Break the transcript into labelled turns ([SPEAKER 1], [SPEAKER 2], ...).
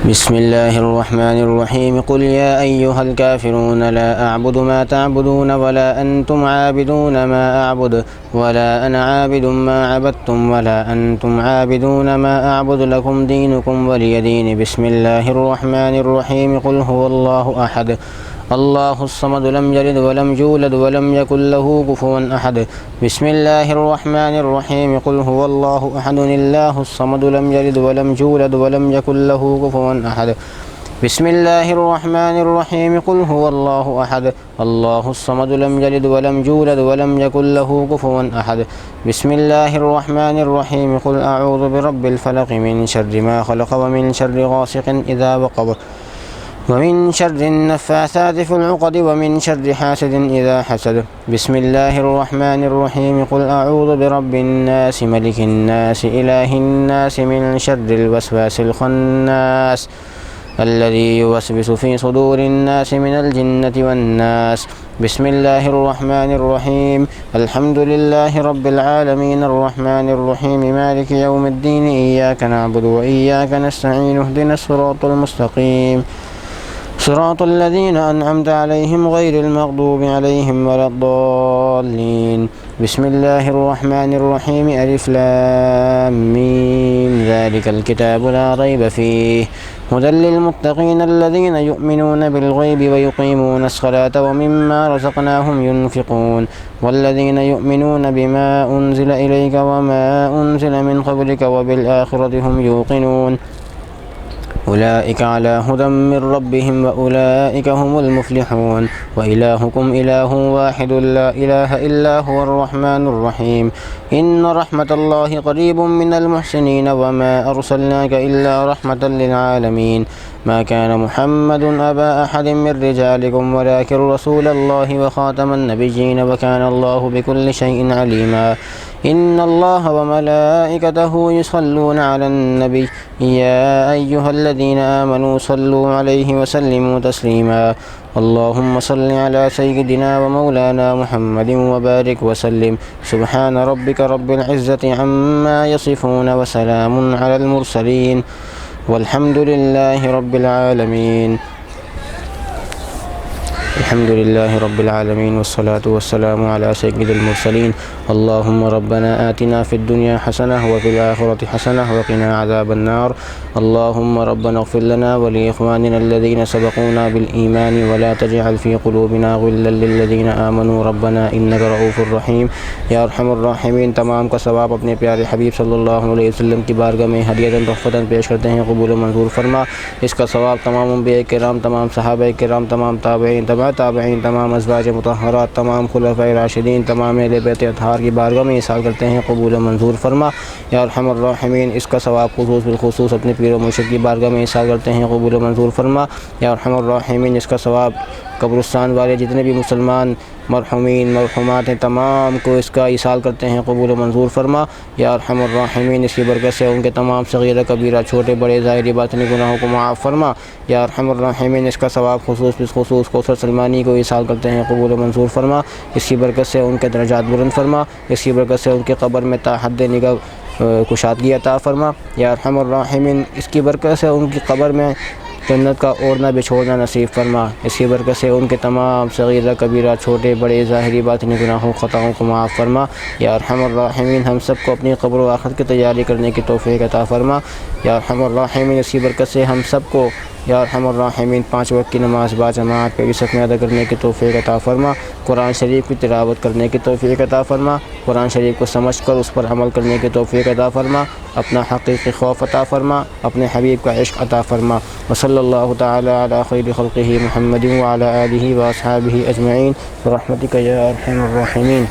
[SPEAKER 1] بسم الله الرحمن الرحيم قل يا أيها الكافرون لا أعبد ما تعبدون ولا أنتم عابدون ما أعبد ولا أنا عابد ما عبدتم ولا أنتم عابدون ما أعبد لكم دينكم ولي دين. بسم الله الرحمن الرحيم قل هو الله أحد الله الصمد لم يلد ولم يولد ولم يكن له كفوا أحد. بسم الله الرحمن الرحيم قل هو الله أحد الله الصمد لم يلد ولم يولد ولم يكن له كفوا أحد. بسم الله الرحمن الرحيم قل هو الله أحد الله الصمد لم يلد ولم يولد ولم يكن له كفوا أحد. بسم الله الرحمن الرحيم قل أعوذ برب الفلق من شر ما خلق ومن شر غاسق إذا وقب ومن شر النفاثات في العقد ومن شر حاسد إذا حسد. بسم الله الرحمن الرحيم قل أعوذ برب الناس ملك الناس إله الناس من شر الوسواس الخناس الذي يوسوس في صدور الناس من الجنة والناس. بسم الله الرحمن الرحيم الحمد لله رب العالمين الرحمن الرحيم مالك يوم الدين إياك نعبد وإياك نستعين اهدنا الصراط المستقيم صراط الذين أنعمت عليهم غير المغضوب عليهم ولا الضالين. بسم الله الرحمن الرحيم ألف لام ميم ذلك الكتاب لا ريب فيه هدى للمتقين الذين يؤمنون بالغيب ويقيمون الصلاة ومما رزقناهم ينفقون والذين يؤمنون بما أنزل إليك وما أنزل من قبلك وبالآخرة هم يوقنون أولئك على هدى من ربهم وأولئك هم المفلحون. وإلهكم إله واحد لا إله إلا هو الرحمن الرحيم إن رحمة الله قريب من المحسنين وما أرسلناك إلا رحمة للعالمين. ما كان محمد أبا أحد من رجالكم ولكن رسول الله وخاتم النبيين وكان الله بكل شيء عليما. إن الله وملائكته يصلون على النبي يا أيها الذين آمنوا صلوا عليه وسلموا تسليما. اللهم صل على سيدنا ومولانا محمد وبارك وسلم. سبحان ربك رب العزة عما يصفون وسلام على المرسلين والحمد لله رب العالمين. الحمد لله رب العالمين والصلاة والسلام على سيد المرسلين. اللهم ربنا آتنا في الدنيا حسنة وفي الآخرة حسنة وقنا عذاب النار. اللهم ربنا اغفر لنا ولإخواننا الذين سبقونا بالإيمان ولا تجعل في قلوبنا غلا للذين آمنوا ربنا إنك رؤوف رحيم या अरहमर राहिमीन। तमाम का सवाब अपने प्यारे हबीब सल्लल्लाहु अलैहि वसल्लम की बारगाह में हदियतन तोहफ़तन पेश करते हैं, कबूल मंजूर फरमा। इसका सवाब तमाम अंबिया किराम, तमाम सहाबा किराम, तमाम ताबईन, ताबईन, तमाम अज़वाज मुतहहरात, तमाम खुलफ़ाए राशिदीन, तमाम अहले बैत अतहार की बारगाह में इसाल करते हैं, कबूल मंजूर फरमा या अरहमर राहिमीन। इसका सवाब खुसूस बिलखुसूस अपने पीर व मुर्शिद की बारगाह में इसाल करते हैं, कबूल मंजूर फरमा या अरहमर राहिमीन। इसका सवाब कब्रिस्तान वाले जितने भी मुसलमान मरहुमीन मरहुमात हैं तमाम को इसका इसाल करते हैं, कबूल मंजूर फरमा या अरहमर राहिमीन। इसकी बरकत से उनके तमाम सगीरा कबीरा छोटे बड़े ज़ाहिरी बातिनी गुनाहों को माफ़ फरमा या अरहमर राहिमीन। इसका सवाब खुसूस कौसर सलमानी को इसाल करते हैं, कबूल मंजूर फरमा। इसकी बरकत से उनके दर्जात बुलंद फरमा, इसकी बरकत से उनके क़ब्र में ताहद्द निगाह कुशादगी अता फरमा या अरहमर राहिमीन। इसकी बरकत से उनकी क़ब्र में जन्नत का ओढ़ना बिछोड़ना नसीब फरमा, इसकी बरकत से उनके तमाम सगीरा कबीरा छोटे बड़े ज़ाहिरी बातिनी गुनाहों ख़ताओं को माफ़ फरमा या अरहमर राहिमीन। हम सब को अपनी क़ब्र व आखिरत की तैयारी करने की तौफ़ीक़ अता फरमा या अरहमर राहिमीन। इसकी बरकत से हम सब को या अरहमर राहिमीन 5 वक्त की नमाज़ बाजमात पे इस में अदा करने की तौफ़ीक़ अता फरमा, कुरान शरीफ की तिलावत करने की तौफ़ीक़ अता फरमा, कुरान शरीफ को समझ कर उस पर अमल करने की तौफ़ीक़ अता फरमा, अपना हक़ीक़ी खौफ अता फरमा, अपने हबीब का इश्क़ अता फरमा। व सल्लल्लाहु तआला अला खैरि खल्क़िही मुहम्मदिन व अला आलिही व अस्हाबिही अजमईन बिरहमतिका या अरहमर राहिमीन।